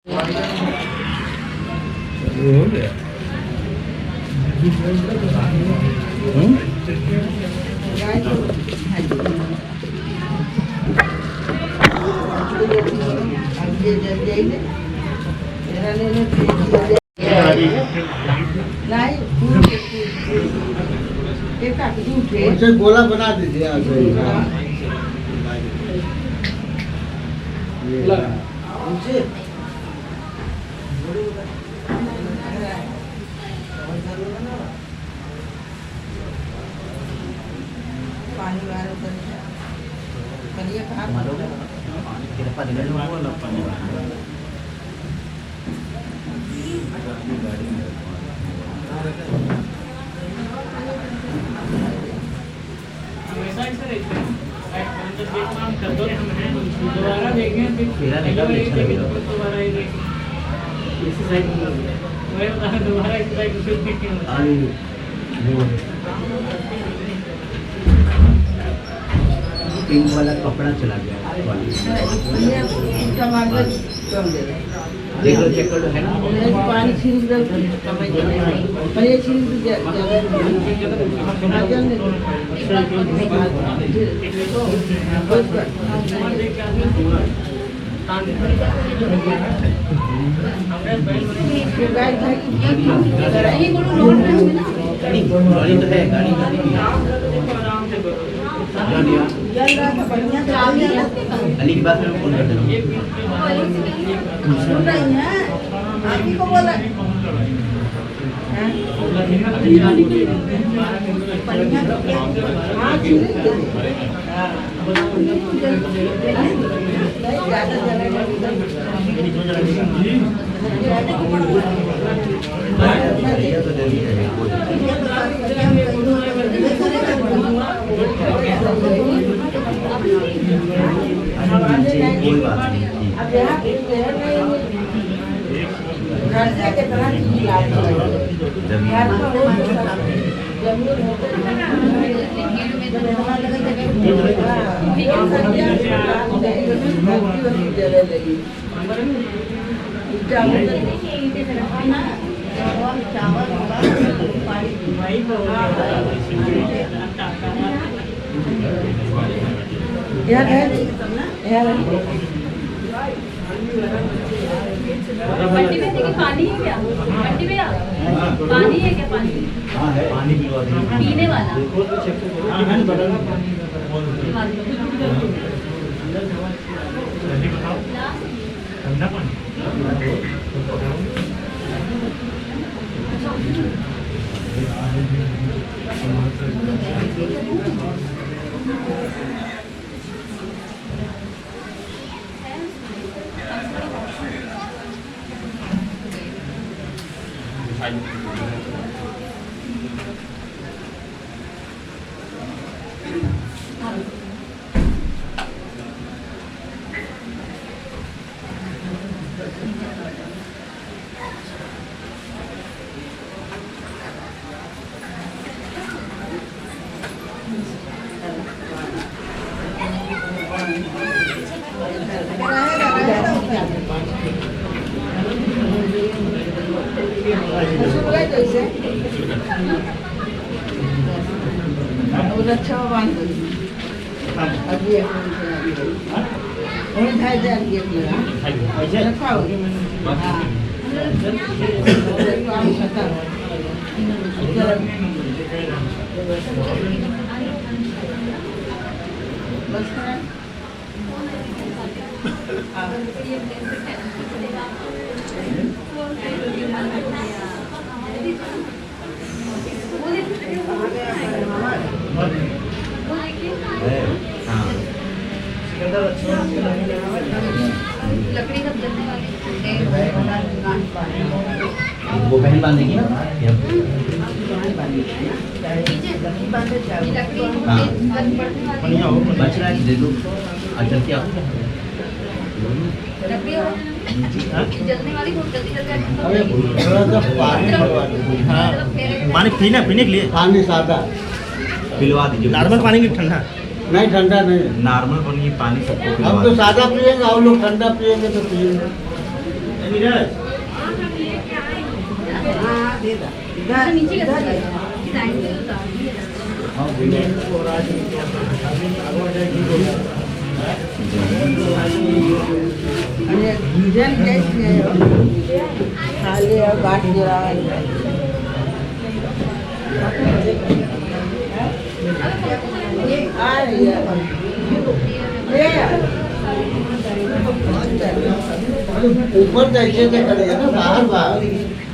हो गया। गोला बना दीजिए दोबारा देखें दोबारा पिंक वाला कपड़ा चला गया। देख लो, चेक कर लो, है ना? पानी छीन दो, पर ये छीन दो गाड़ी तो है, गाड़ी अली की बात में फोन कर देना। आप ही को बोला कोई बात नहीं। मट्टी में देखिए पानी है क्या? मट्टी में पानी है क्या? पानी हाँ है, पानी पिलवा देंगे पीने वाला। ठंडा पानी अच्छा बांध दो अभी और ढाई हजार की रखाओ बस लकड़ी कब जलने वाली? वो बहन बांधेगी ना। हाँ, बच रहा है, दे दो। अच्छा क्या जलने वाली बहुत जल्दी जल जाती हाँ पानी पीने के लिए पानी सादा पिलवा दीजिए। नॉर्मल पानी की ठंडा नहीं, ठंडा नहीं। नॉर्मल पानी, पानी सबको हम पिलवा तो सादा पिएंगे, और लोग ठंडा पिएंगे तो पिएंगे। नीरज हाँ दे दो इधर नीचे इधर कर दे। साइड में उतार दिया। अरे डिजाइन कैसे है खाली और बाट जरा आ रही है ये ऊपर कैसे से करेगा ना बाहर बाहर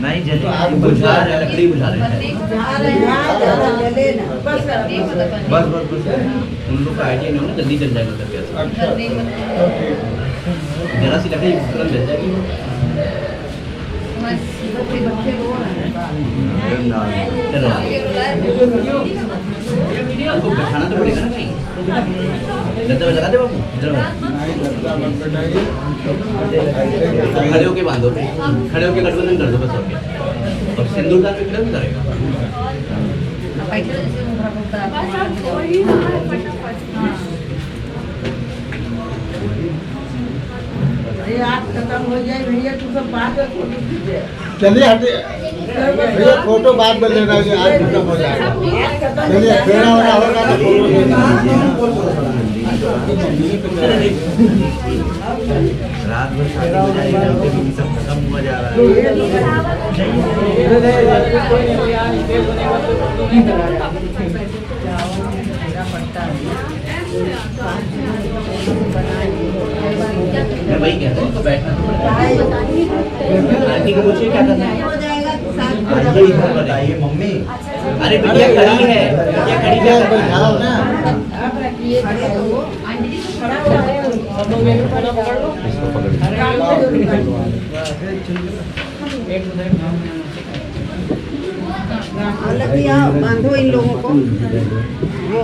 नहीं जले आप बुझा रहे हैं, लकड़ी बुझा रहे हैं चले ना बस बस बस बस उन लोग का आइडिया नहीं होना जल्दी जल जाएगा करके ऐसा अच्छा जरा सी लकड़ी तुरंत जल जाएगी चलो आपको बैठाना तो पड़ेगा ना कहीं लद्दा में लगा दे बाबू इधर खड़े होके बांधो खड़े होके गठबंधन कर दो बस हो गया और सिंदूर दान में खड़े होकर करेगा अरे आज खत्म हो जाए भैया तू सब बात है फोटो खींचे चलिए हटे भैया फोटो बाद में लेना है आज खत्म हो जाएगा चलिए फेरा होना होगा ना फोटो रात भर शादी हो जाएगी क्योंकि सब खत्म हुआ जा रहा मैं वही कहता हूँ तो बैठना तो पड़ेगा आंटी को पूछिए क्या करना है आंटी को बताइए मम्मी अरे बिटिया खड़ी है बिटिया खड़ी है बैठाओ ना आप रखिए खड़े हो आंटी जी तो खड़ा हो रहे हो सब लोग मेरे खड़ा पकड़ लो इसको पकड़ लगी आओ बांधो इन लोगों को वो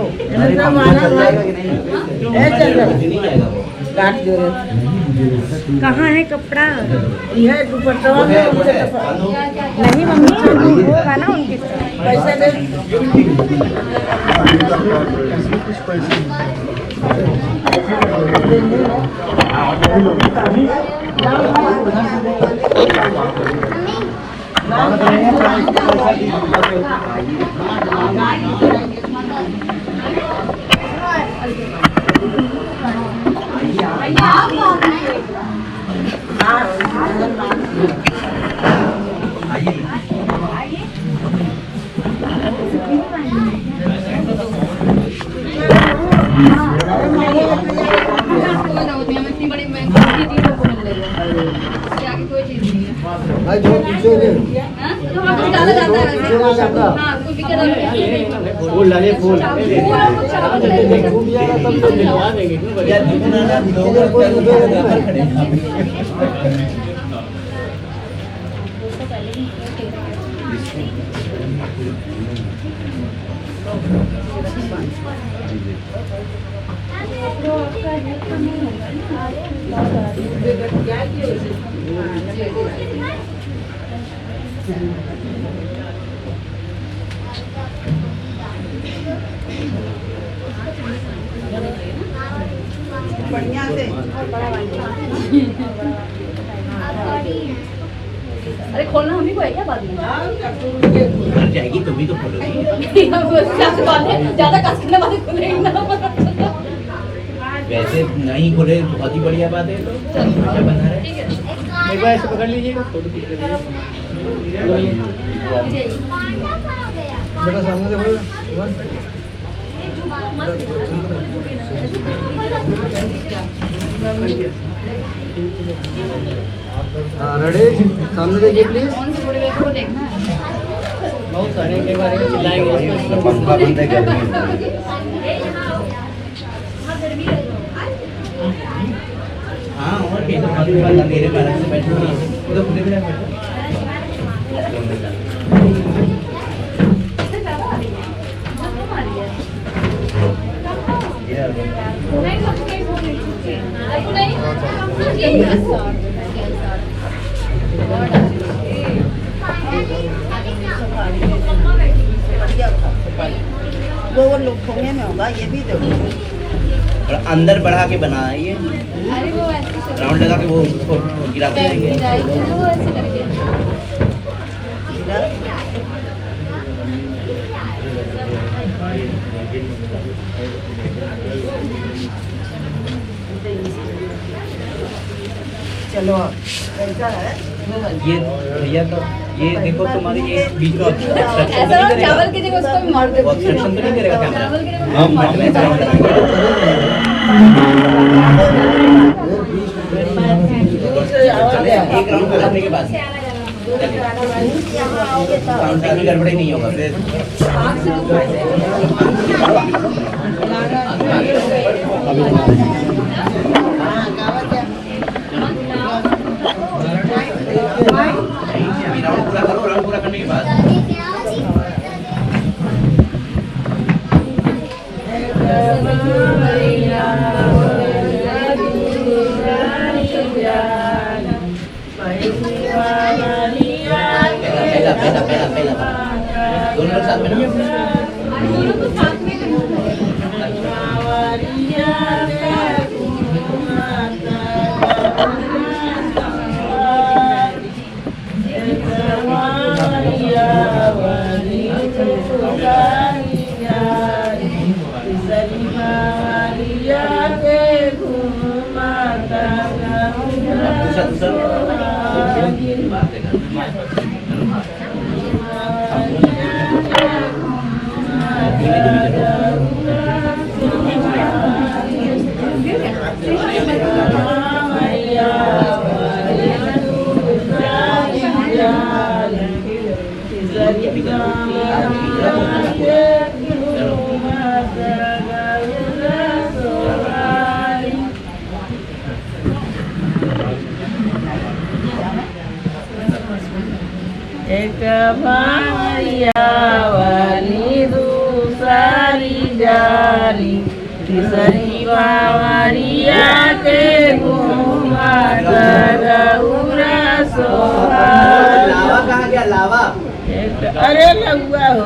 चल नहीं जाएगा वो काट दो रे कहाँ है कपड़ा? यह दुपट्टा में उनसे नहीं मम्मी होगा ना उनके साथ। पैसे दे इतनी बड़ी महंगी चीज़ों को मिल रही है आगे कोई चीज़ नहीं है भाई जो पीछे दे हाँ तो वहाँ कुछ डाला जाता है वैसे हाँ कोई भी कलर फूल डालिए फूल बढ़िया से अरे खोलना हम ही को है क्या बाद में मर जाएगी तुम भी तो खोलोगी ज्यादा कस करने वाले खुलेंगे ना वैसे नहीं खोले बहुत ही बढ़िया बात है क्या बना रहे ठीक है एक बार ऐसे पकड़ लीजिएगा फोटो खींच लीजिए बेटा सामने से बोलो रेडी सामने देखिए प्लीज कौन से बड़े को देखना है बहुत सारे कई बार चिल्लाएंगे पंखा बंद है गर्मी हाँ और भी तो काफी बार अंधेरे में अलग से बैठे हुए हैं तो खुले में बैठो वो लोग खोने में होगा ये भी देखो और अंदर बढ़ा के बना है ये अरे वो ऐसे राउंड लगा के वो उसको गिराते रहेंगे। वो ऐसे करके चलो कैसा है ये भैया तो ये देखो तुम्हारी ये बीच में ऐसा ना चावल की जगह उसको भी मार दे। ऑब्स्ट्रक्शन तो नहीं करेगा कैमरा। चावल की जगह हाँ मार में राउंड लगाएंगे। चले एक राउंड करने के बाद काउंटिंग की गड़बड़ी नहीं होगा फिर राउंड पूरा करो। राउंड पूरा करने के बाद पहला दोनों लोग साथ में ना तो साथ में एक भावरिया वाली दूसरी जाली तीसरी भावरिया के घूमता गौरा सोहारी। लावा कहाँ गया लावा? अरे लगुआ हो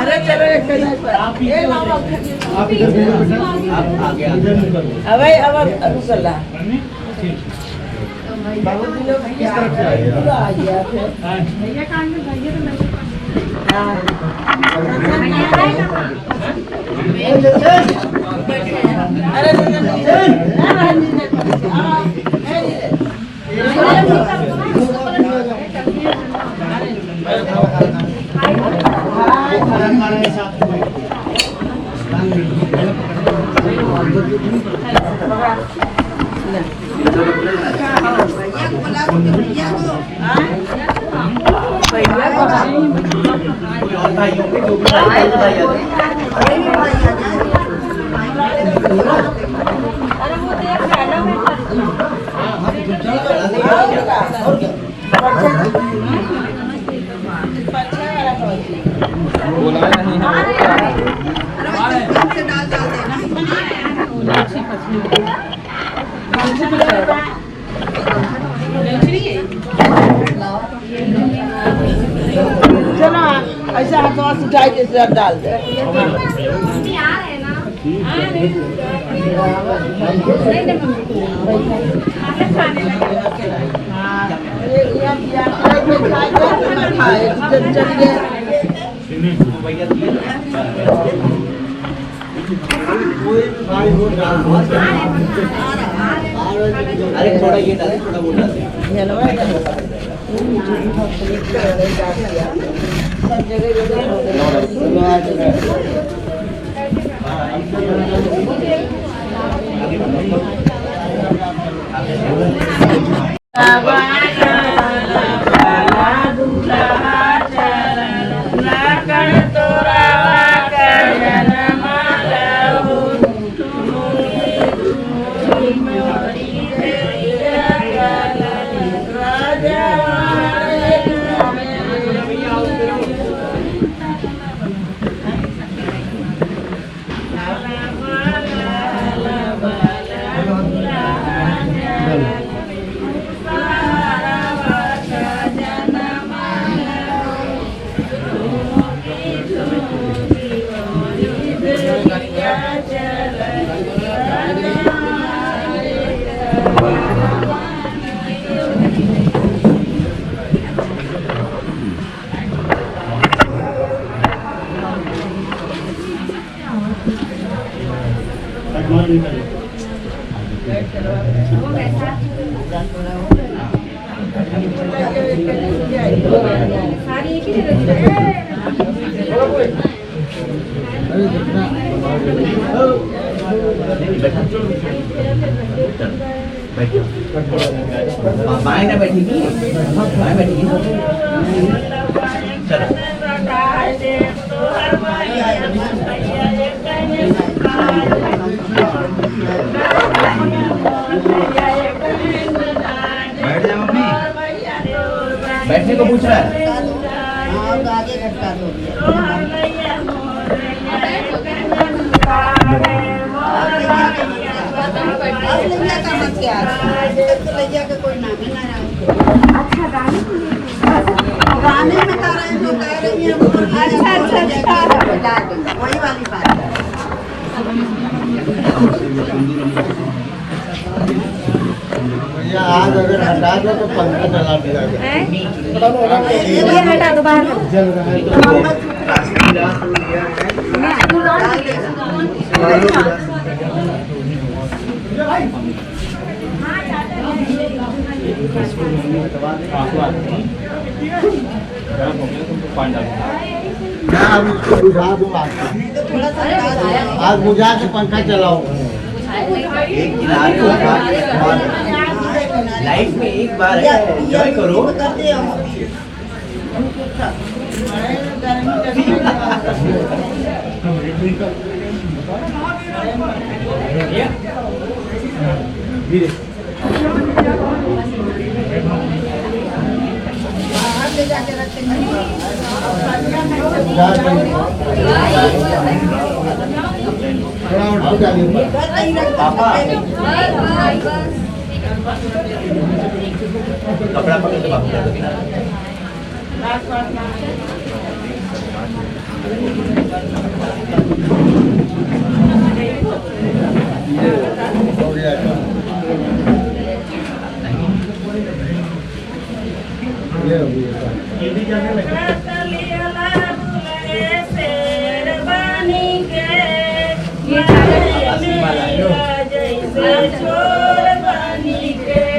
अरे चलो एक ये लावा आप आगे अब रुकला बहुत लोग किस तरफ से आ गया भैया कान में भैया तो नहीं और भाइयों के जो भी भाई चलो ऐसा हाथों से उठाई के सिर डाल दे अरे थोड़ा ये डाले थोड़ा वो डाले सब सारी एक ही जगह अरे कितना बाएं ना बैठेगी, बाएं बैठेगी ना। चलो बैठ जा मम्मी, बैठने को पूछ रहा है। आगे घटका दो कोई नाम है ना। अच्छा गाने को गाने में तारा जो कह रही है वही वाली बात है। भैया आग अगर हटा दो तो पंखा चला दिया गया। ये हटा दो बाहर कर। जल रहा है क्या अब इसको बुझा दूँ आग बुझा के पंखा चलाओ। एक किनारे होगा, लाइफ में एक बार है, एंजॉय करो। पापा कपड़ा पकड़ के बाबू कर दो किनारे। हो गया ये हो गया।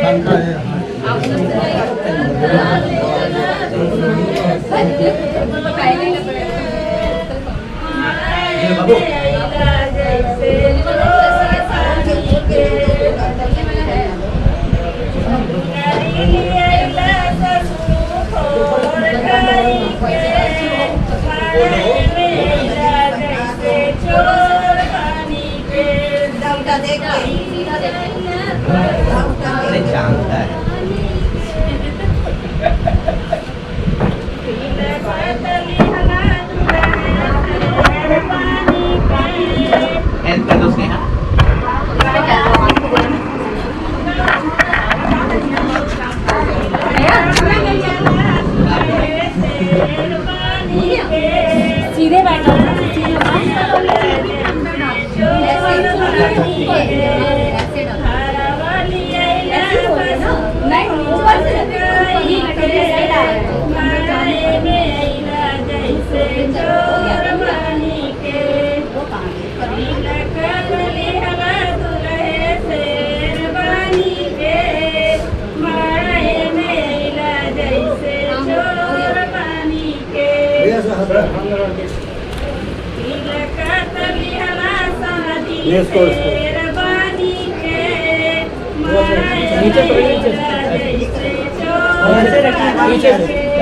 पंखा है बाबू अरे जानता है हेल्प कर दो उसके यहाँ। सीधे बैठो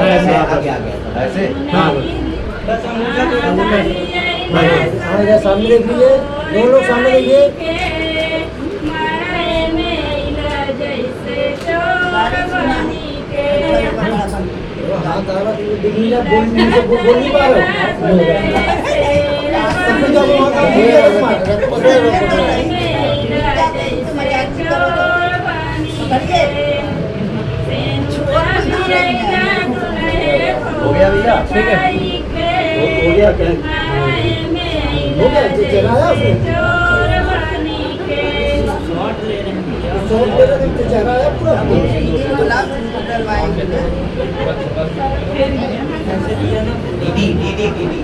ऐसे आगे आगे ऐसे हाँ सामने देखिए, दो लोग सामने देखिए। बोल नहीं पा रहे हो गया भैया, ठीक है, हो गया क्या? हो गया, चलाया उसने, चलाया पूरा। दीदी दीदी दीदी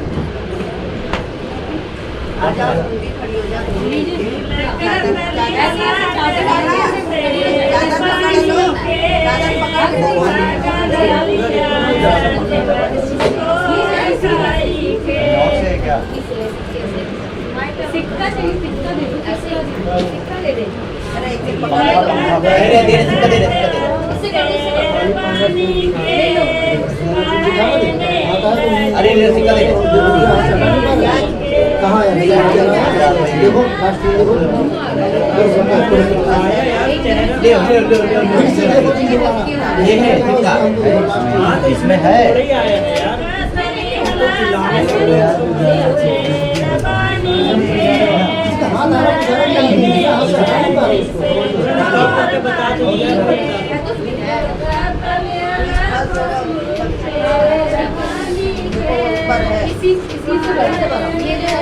ज़्यादा क्या सिक्का चाहिए, सिक्का दे दो, सिक्का दे दे। अरे एक एक दे सिक्का दे उससे कर दे, अरे ले सिक्का दे कहाँ है देखो ये है सिक्का। हाँ तो इसमें है इसी से बड़ी से बना ये जो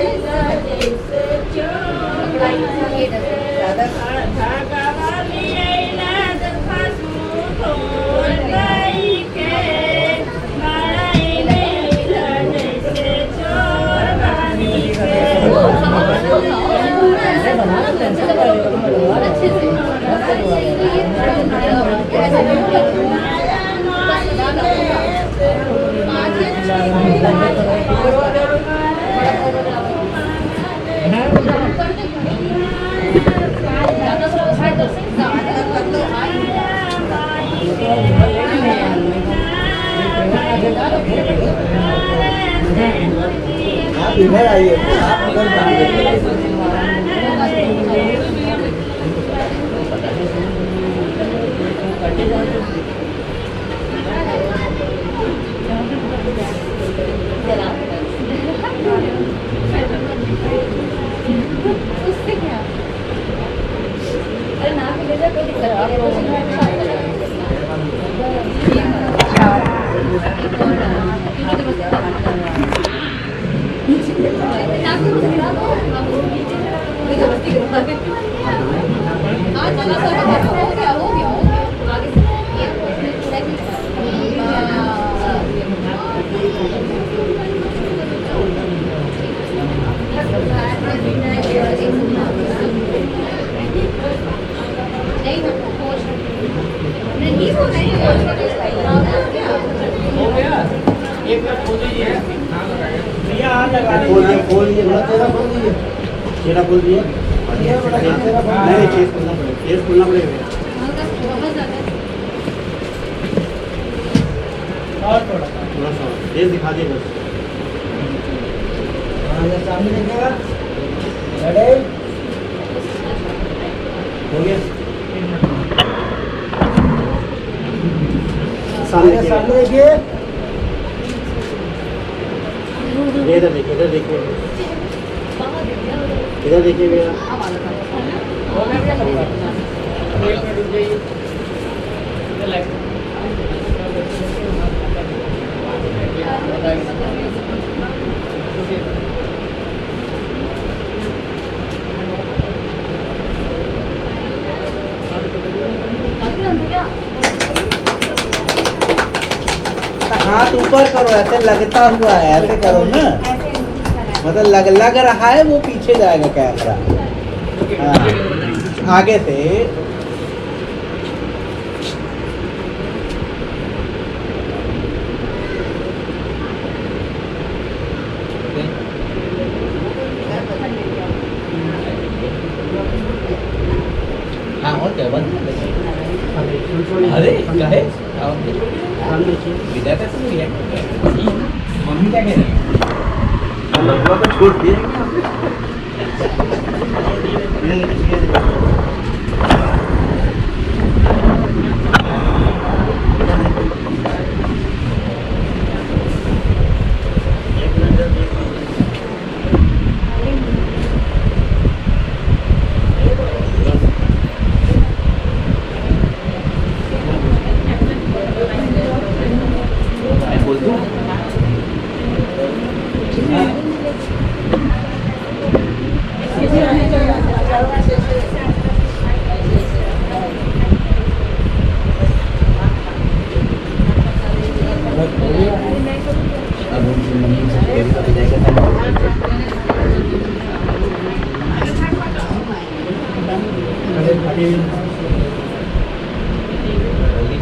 आप इधर आइए, आप उधर जाइए। उससे क्या? अरे ना ले जा, कोई दिक्कत खोल दीजिए, बड़ा चेहरा खोल दीजिए, चेहरा खोल दीजिए। नहीं, फेस खोलना पड़ेगा। थोड़ा सा फेस दिखा दिए बस। सामने देखिएगा, हो गया। सामने देखिए, इधर देखिए, इधर देखिए, इधर देखिए भैया। हाथ ऊपर करो, ऐसे लगता हुआ है, ऐसे करो ना, मतलब लग रहा है वो पीछे जाएगा कैमरा। हाँ आगे से हाँ और क्या बंद अरे क्या है विद्या कैसे हुई है मम्मी क्या कह रही है लगवा को छोड़ दिए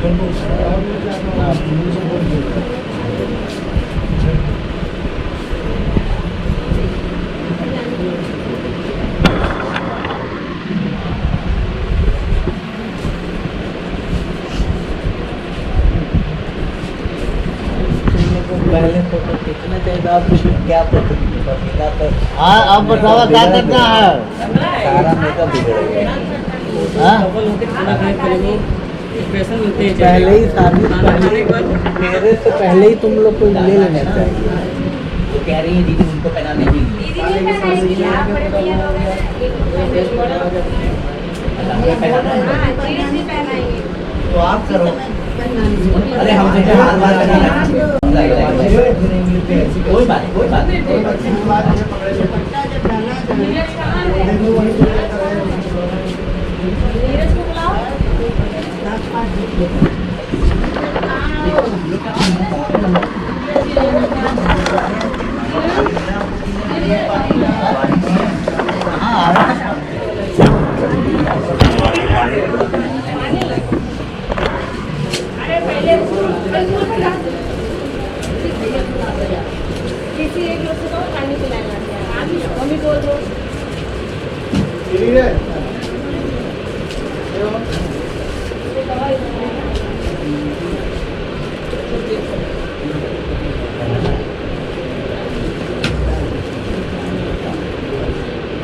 पहले फोटो खींचना चाहिए था, आप क्या फोटो खींचा तो हाँ अब बताओ क्या करना है। सारा मेकअप बिगड़ गया। हाँ? पहले ही शादी मेरे से पहले ही तुम लोग को ले लेना चाहिए। वो कह रही है दीदी उनको पहनाने की दीदी ने पहनाई है, आप बड़े भैया लोग हैं, एक को पहनाई है। तो आप करो। अरे हम तो हार बार कोई बात नहीं, कोई बात नहीं, कोई बात नहीं। नीरज को बुलाओ। किसी एक लोग को पानी पिलाना है, मम्मी बोल दो।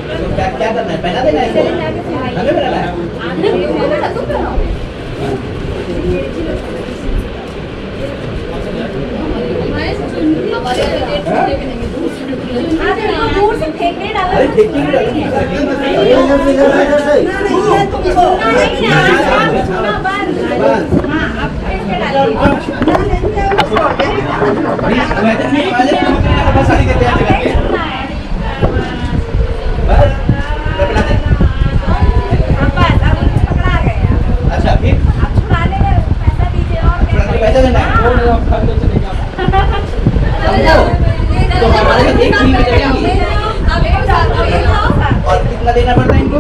तो क्या करना है, पहना देना है इसको? हमें पहनाना है? दूर से फेंकने डाला। अरे फेंकने भी डालो। साड़ी देते हैं अच्छा फिर पैसा देना है तो हमारे में एक फ्री में चलेंगी। और कितना देना पड़ता है इनको?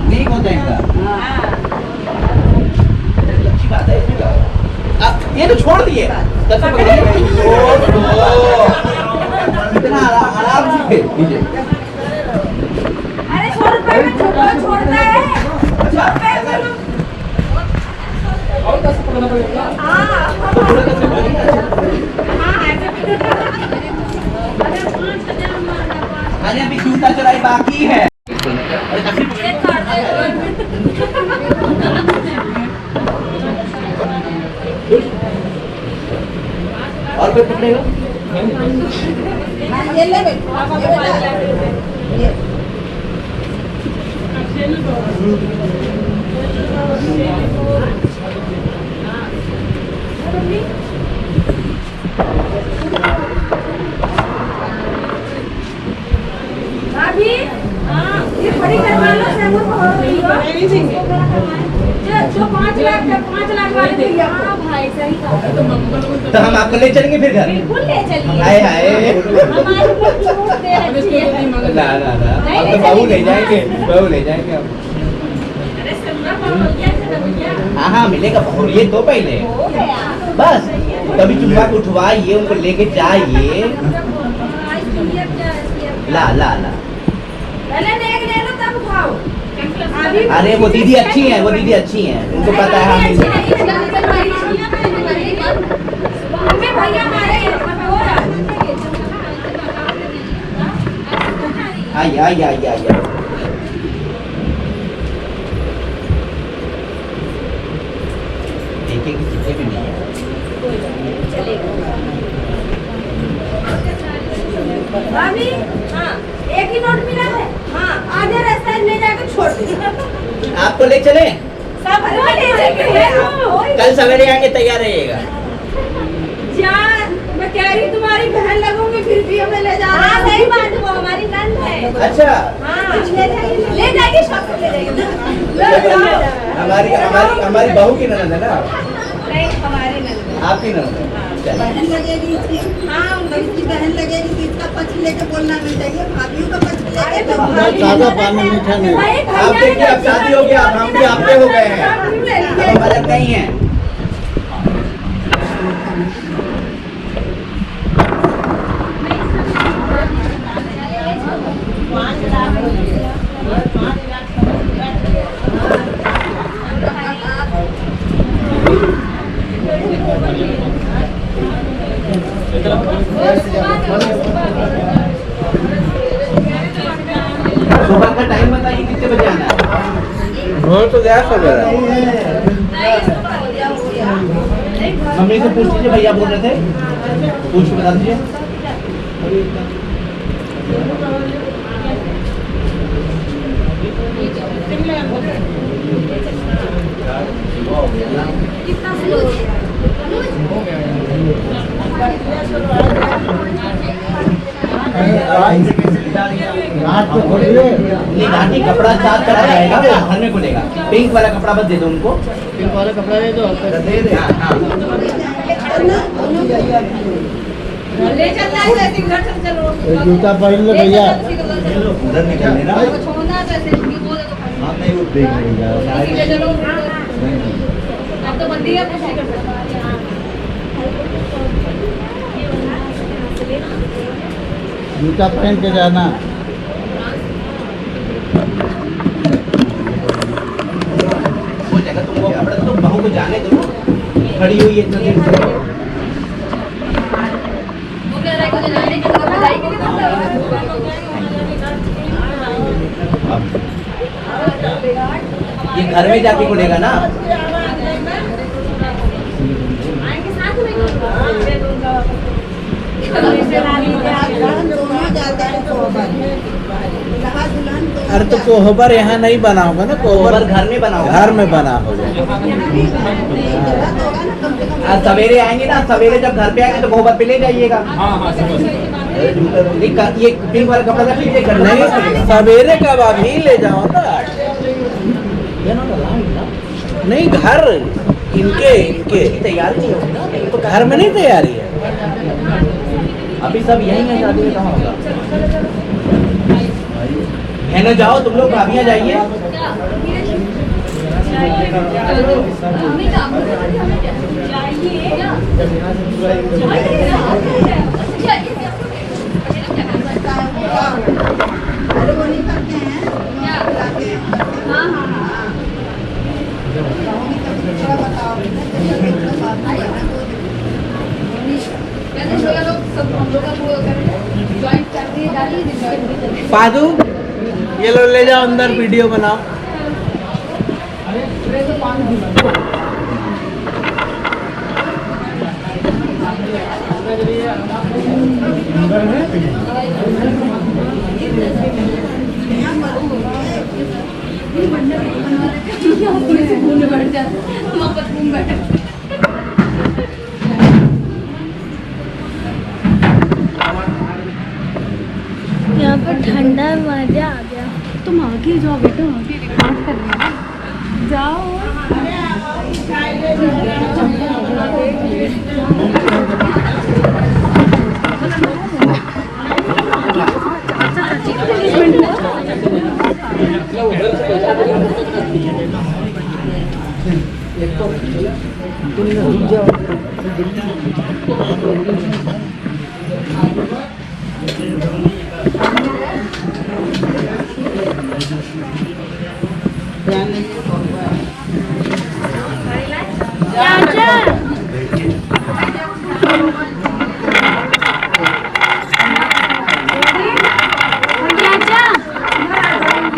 नहीं होता इनका। अच्छी बात है इसमें क्या होगा? अब ये तो छोड़ दिए इतना आराम से खेल दीजिए। अरे 100 रुपए में छोड़ता है। अच्छा अरे अभी जूता चढ़ाई बाकी है। और कोई पकड़ेगा? ये ले बेटा। भाभी, ये बड़ी करवा लो, सेमूर को हो रही हो। जो 5 लाख वाली थी। हाँ भाई सही कहा। तो हम आपको ले चलेंगे फिर घर? बिल्कुल ले चलिए। हाय हाय हमारी को छूट दे रखी है। ना ना ना अब तो बहू ले जाएंगे, बहू ले जाएंगे हम। अरे सुनना भैया से भैया। हाँ हाँ मिलेगा बहू, ये तो पहले हो गया। बस तभी चुम्मा को उठवाइए, उनको लेके जाइए। ला ला ला पहले नेक ले लो तब उठाओ। अरे वो दीदी अच्छी हैं, वो दीदी अच्छी हैं, उनको पता है हम भैया हमारे आइए आइए आइए आइए। देखिए कि कितने भी नहीं है। भाभी, हाँ, एक ही नोट मिला है। हाँ, आधे रास्ते ले जाकर छोड़ दे। आपको ले चले? सब ले जाके कल सवेरे आके तैयार रहिएगा। जान, मैं कह रही तुम्हारी बहन लगूंगी फिर भी हमें ले जाना। हाँ सही बात, वो हमारी नंद है। अच्छा हाँ, ले जाएगी शॉप ले जाएगी। हमारी हमारी हमारी बहू की ननद है ना? नहीं हमारी नंद। आपकी ननद है। बहन लगेगी इसकी। हाँ उसकी बहन लगेगी तो इसका पक्ष लेके बोलना नहीं चाहिए, भाभीओ का पक्ष लेके तो ज्यादा पानी मीठा नहीं। आप देखिए अब शादी हो गया, अब हम भी आपके हो गए हैं। हम अलग नहीं है। सुबह का टाइम बताइए कितने बजे आना है? हो तो गया सवेरा। मम्मी से पूछ लीजिए, भैया बोल रहे थे, पूछ के बता दीजिए। रात को खोलिए। नहीं घाटी कपड़ा साफ करा जाएगा, वो घर में खुलेगा। पिंक वाला कपड़ा बस दे दो उनको। पिंक वाला कपड़ा दे दो। दे दे। हाँ हाँ। ले चलना है ऐसे घर चल चलो। जूता पहन लो भैया। उधर निकल लेना। छोड़ना तो ऐसे नहीं बोले तो खाली। हाँ नहीं वो देख लेगा। इसी ले चलो। अब तो बंदी है, कुछ नहीं कर सकता। जूता पहन के जाना। हो जाएगा, तुम वो कपड़ा तो बहू को जाने दो, खड़ी हुई है इतना देर से। वो कह रहा है कि मुझे जाने के लिए बधाई के लिए ये घर में जाके खुलेगा ना। आएंगे साथ में। दोनों जाते हैं कोहबर। दुल्हा दुल्हन दोनों अरे तो कोहबर यहाँ नहीं बना होगा ना, कोहबर घर में बना होगा। घर में बना होगा। आज सवेरे आएंगे ना, सवेरे जब घर पे आएंगे तो कोहबर पे ले जाइएगा। ये पिंक वाला कपड़ा रख लीजिए, घर में नहीं सवेरे कब अभी ले जाओ ना। नहीं घर इनके तैयारी नहीं होगी ना, तो घर में नहीं तैयारी है। अभी सब यहीं है, शादी में कहाँ होगा। बहनों जाओ, तुम लोग भाभियाँ जाइए। अरे वो नहीं करते हैं, बुलाते हैं। हाँ हाँ हाँ। थोड़ा बताओ। वैसे लोग सब हम लोग का वो करें, ज्वाइंट फैमिली डाली। पादू ये लो ले जाओ अंदर, वीडियो बनाओ। यहाँ पर ठंडा मजा आ गया। तुम आगे जाओ बेटा, आगे रिकॉर्ड कर रहे हैं। जाओ।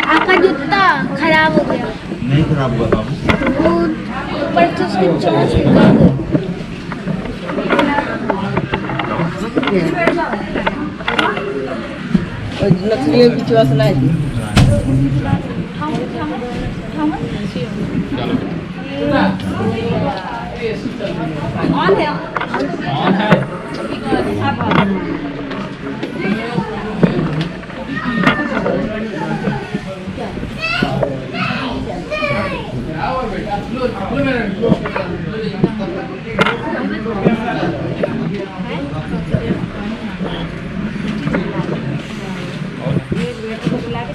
आपका जूता खराब हो गया। नहीं खराब हुआ बाबू। वो ऊपर से उसकी चोट निकल गई। नकली विश्वास नहीं। ऑन है।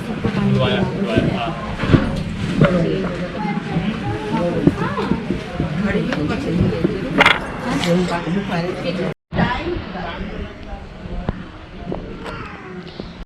सबको पानी मुख मारे